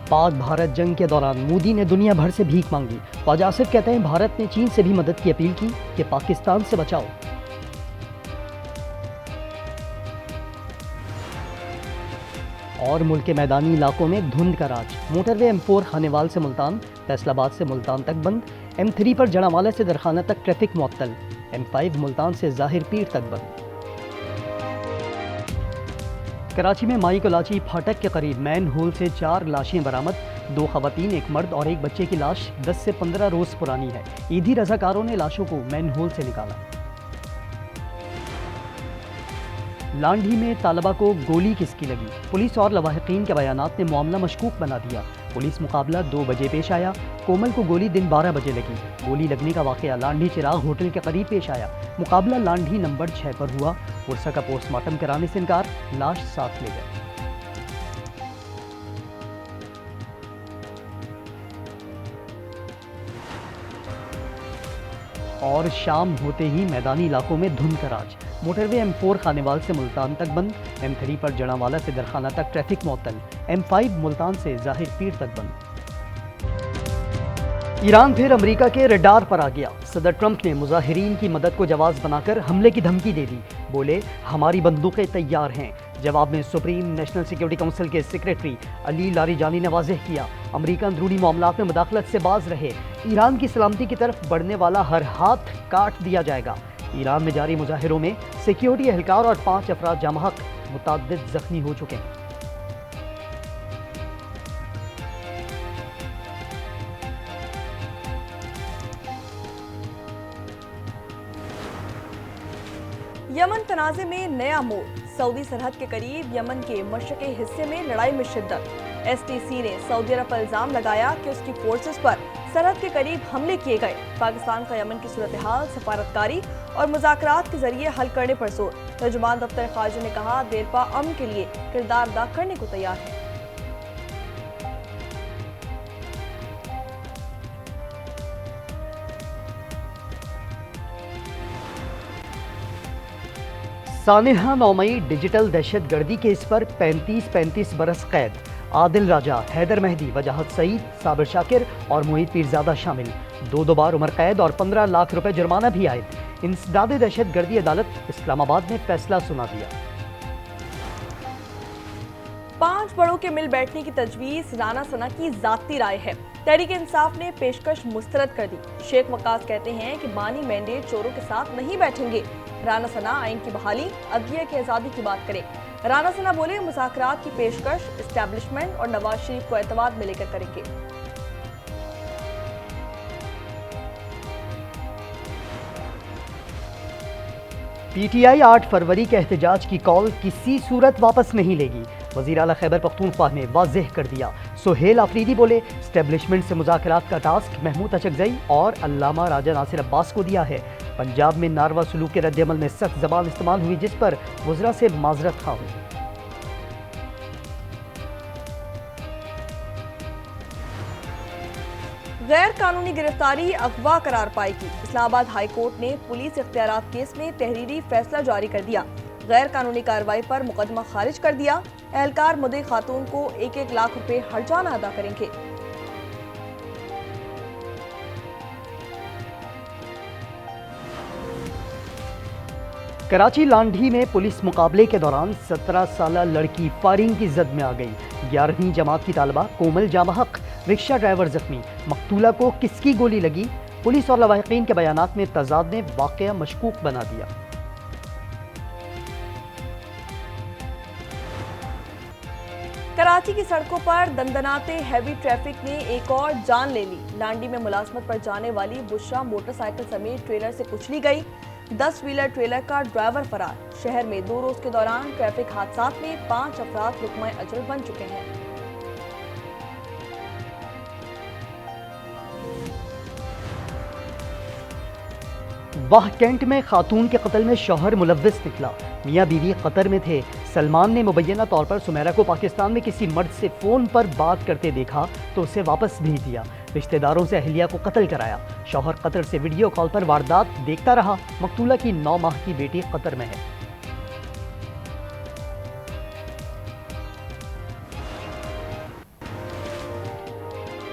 پاک بھارت جنگ کے دوران مودی نے دنیا بھر سے بھیک مانگی۔ خواجہ آصف کہتے ہیں بھارت نے چین سے بھی مدد کی اپیل کی کہ پاکستان سے بچاؤ۔ اور ملک کے میدانی علاقوں میں دھند کا راج۔ موٹر وے M4 خانیوال سے ملتان، فیصل آباد سے ملتان تک بند، M3 پر جڑاوالہ سے درخانہ تک ٹریفک معطل، M5 ملتان سے ظاہر پیر تک بند۔ کراچی میں مائی کلاچی پھاٹک کے قریب مین ہول سے 4 لاشیں برآمد، 2 خواتین، 1 مرد اور 1 بچے کی لاش 10 سے 15 روز پرانی ہے۔ عیدی رضاکاروں نے لاشوں کو مین ہول سے نکالا۔ لانڈھی میں طالبہ کو گولی کس کی لگی؟ پولیس اور لواحقین کے بیانات نے معاملہ مشکوک بنا دیا۔ پولیس مقابلہ 2 بجے پیش آیا، کومل کو گولی دن 12 بجے لگی۔ گولی لگنے کا واقعہ لانڈھی چراغ ہوٹل کے قریب پیش آیا۔ مقابلہ لانڈھی نمبر 6 پر ہوا۔ ورثہ کا پوسٹ مارٹم کرانے سے انکار، لاش ساتھ لے گئے۔ اور شام ہوتے ہی میدانی علاقوں میں دھند کا راج۔ موٹر وے M4 خانیوال سے ملتان تک بند، M3 پر جڑاوالہ سے درخانہ تک ٹریفک معطل، M5 ملتان سے ظاہر پیر تک بند۔ ایران پھر امریکہ کے ریڈار پر آ گیا۔ صدر ٹرمپ نے مظاہرین کی مدد کو جواز بنا کر حملے کی دھمکی دے دی۔ بولے ہماری بندوقیں تیار ہیں۔ جواب میں سپریم نیشنل سیکیورٹی کونسل کے سیکریٹری علی لاریجانی نے واضح کیا، امریکہ اندرونی معاملات میں مداخلت سے باز رہے، ایران کی سلامتی کی طرف بڑھنے والا ہر ہاتھ کاٹ دیا جائے گا۔ ایران میں جاری مظاہروں میں سیکیورٹی اہلکار اور 5 افراد جاں بحق، متعدد زخمی ہو چکے ہیں۔ یمن تنازع میں نیا موڑ، سعودی سرحد کے قریب یمن کے مشرقی حصے میں لڑائی میں شدت۔ ایس ٹی سی نے سعودی عرب پر الزام لگایا کہ اس کی فورسز پر سرحد کے قریب حملے کیے گئے۔ پاکستان کا یمن کی صورتحال سفارتکاری اور مذاکرات کے ذریعے حل کرنے پر زور۔ ترجمان دفتر خارجہ نے کہا دیرپا امن کے لیے کردار ادا کرنے کو تیار ہے۔ سانحہ 9 مئی ڈیجیٹل دہشت گردی کیس پر 35 برس قید۔ عادل راجہ، حیدر مہدی، وجاہت سعید، صابر شاکر اور محیط پیرزادہ شامل۔ 2 بار عمر قید اور 15 لاکھ روپے جرمانہ بھی عائد۔ انسداد دہشت گردی عدالت اسلام آباد نے فیصلہ سنا دیا۔ 5 بڑوں کے مل بیٹھنے کی تجویز رانا ثنا کی ذاتی رائے ہے۔ تحریک انصاف نے پیشکش مسترد کر دی۔ شیخ وقاص کہتے ہیں کہ بانی مینڈیٹ چوروں کے ساتھ نہیں بیٹھیں گے۔ رانا ثنا آئین کی بحالی، عدلیہ کی آزادی کی بات کریں۔ رانا ثنا بولے مذاکرات کی پیشکش اسٹیبلشمنٹ اور نواز شریف کو اعتماد میں لے کر کریں گے۔ پی ٹی آئی 8 فروری کے احتجاج کی کال کسی صورت واپس نہیں لے گی۔ وزیر اعلیٰ خیبر پختونخوا نے واضح کر دیا۔ سہیل آفریدی بولے اسٹیبلشمنٹ سے مذاکرات کا ٹاسک محمود اچکزئی اور علامہ راجہ ناصر عباس کو دیا ہے۔ پنجاب میں ناروا سلوک کے رد عمل میں سخت زبان استعمال ہوئی جس پر وزراء سے معذرت خواہ ہوئی۔ غیر قانونی گرفتاری اغوا قرار پائے گی۔ اسلام آباد ہائی کورٹ نے پولیس اختیارات کیس میں تحریری فیصلہ جاری کر دیا۔ غیر قانونی کارروائی پر مقدمہ خارج کر دیا۔ اہلکار مدعی خاتون کو 1 لاکھ روپے ہرجانہ ادا کریں گے۔ کراچی لانڈھی میں پولیس مقابلے کے دوران 17 سالہ لڑکی فائرنگ کی زد میں آ گئی۔ 11ویں جماعت کی طالبہ کومل جاں بحق، رکشہ ڈرائیور زخمی۔ مقتولہ کو کس کی گولی لگی؟ پولیس اور لواحقین کے بیانات میں تضاد نے واقعہ مشکوک بنا دیا۔ کراچی کی سڑکوں پر دندناتے ہیوی ٹریفک نے ایک اور جان لے لی۔ لانڈی میں ملازمت پر جانے والی بشرا موٹر سائیکل سمیت ٹریلر سے کچلی گئی۔ 10 ویلر ٹریلر کا ڈرائیور فرار۔ شہر میں 2 روز کے دوران ٹریفک حادثات میں 5 افراد رقمۂ اجل بن چکے ہیں۔ واہ کینٹ میں خاتون کے قتل میں شوہر ملوث نکلا۔ میاں بیوی قطر میں تھے۔ سلمان نے مبینہ طور پر سمیرہ کو پاکستان میں کسی مرد سے فون پر بات کرتے دیکھا تو اسے واپس بھیج دیا۔ رشتہ داروں سے اہلیہ کو قتل کرایا۔ شوہر قطر سے ویڈیو کال پر واردات دیکھتا رہا۔ مقتولہ کی 9 ماہ کی بیٹی قطر میں ہے۔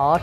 8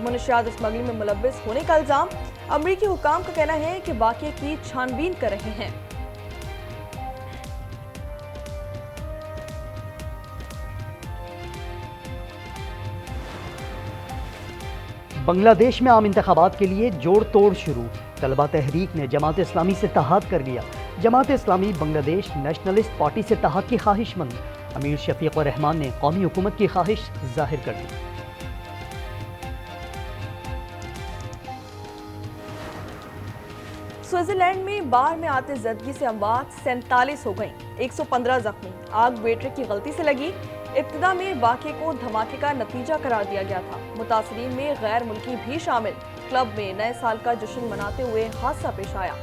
منشیات اسمگلنگ میں ملوث ہونے کا الزام۔ امریکی حکام کا کہنا ہے کہ واقعے کی چھانبین کر رہے ہیں۔ بنگلہ دیش میں عام انتخابات کے لیے جوڑ توڑ شروع۔ طلبہ تحریک نے جماعت اسلامی سے اتحاد کر لیا۔ جماعت اسلامی بنگلہ دیش نیشنلسٹ پارٹی سے اتحاد کی خواہش مند۔ امیر شفیق الرحمان نے قومی حکومت کی خواہش ظاہر کر دی۔ سوئٹزرلینڈ میں بار میں آتے زدگی سے اموات 47 ہو گئیں، 115 زخمی۔ آگ ویٹر کی غلطی سے لگی۔ ابتدا میں واقعے کو دھماکے کا نتیجہ قرار دیا گیا تھا۔ متاثرین میں غیر ملکی بھی شامل۔ کلب میں نئے سال کا جشن مناتے ہوئے حادثہ پیش آیا۔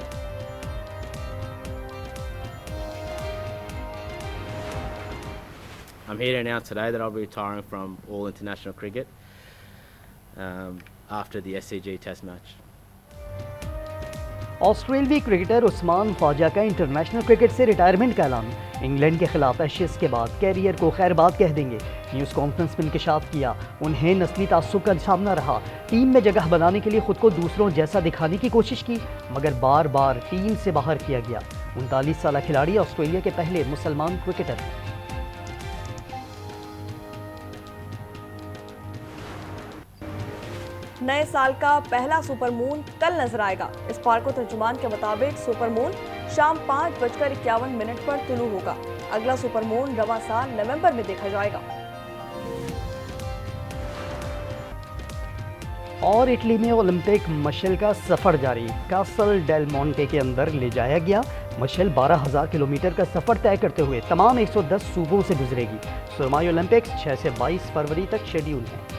I'm here to announce today that I'll be retiring from all international cricket after the SCG Test match. آسٹریلوی کرکٹر عثمان خواجہ کا انٹرنیشنل کرکٹ سے ریٹائرمنٹ کا اعلان۔ انگلینڈ کے خلاف ایشز کے بعد کیریئر کو خیر باد کہہ دیں گے۔ نیوز کانفرنس میں انکشاف کیا، انہیں نسلی تعصب کا سامنا رہا۔ ٹیم میں جگہ بنانے کے لیے خود کو دوسروں جیسا دکھانے کی کوشش کی، مگر بار بار ٹیم سے باہر کیا گیا۔ 39 سالہ کھلاڑی آسٹریلیا کے پہلے مسلمان کرکٹر ہیں۔ نئے سال کا پہلا سپر مون کل نظر آئے گا۔ اسپارکو ترجمان کے مطابق سپر مون شام 5:51 پر طلوع ہوگا۔ اگلا سپر مون رواں سال نومبر میں دیکھا جائے گا۔ اور اٹلی میں اولمپک مشل کا سفر جاری۔ کاسل ڈیل مونٹے کے اندر لے جایا گیا۔ مشل 12,000 کلومیٹر کا سفر طے کرتے ہوئے تمام 110 صوبوں سے گزرے گی۔ سرمائی اولمپکس 6 سے 22 فروری تک شیڈیول ہیں۔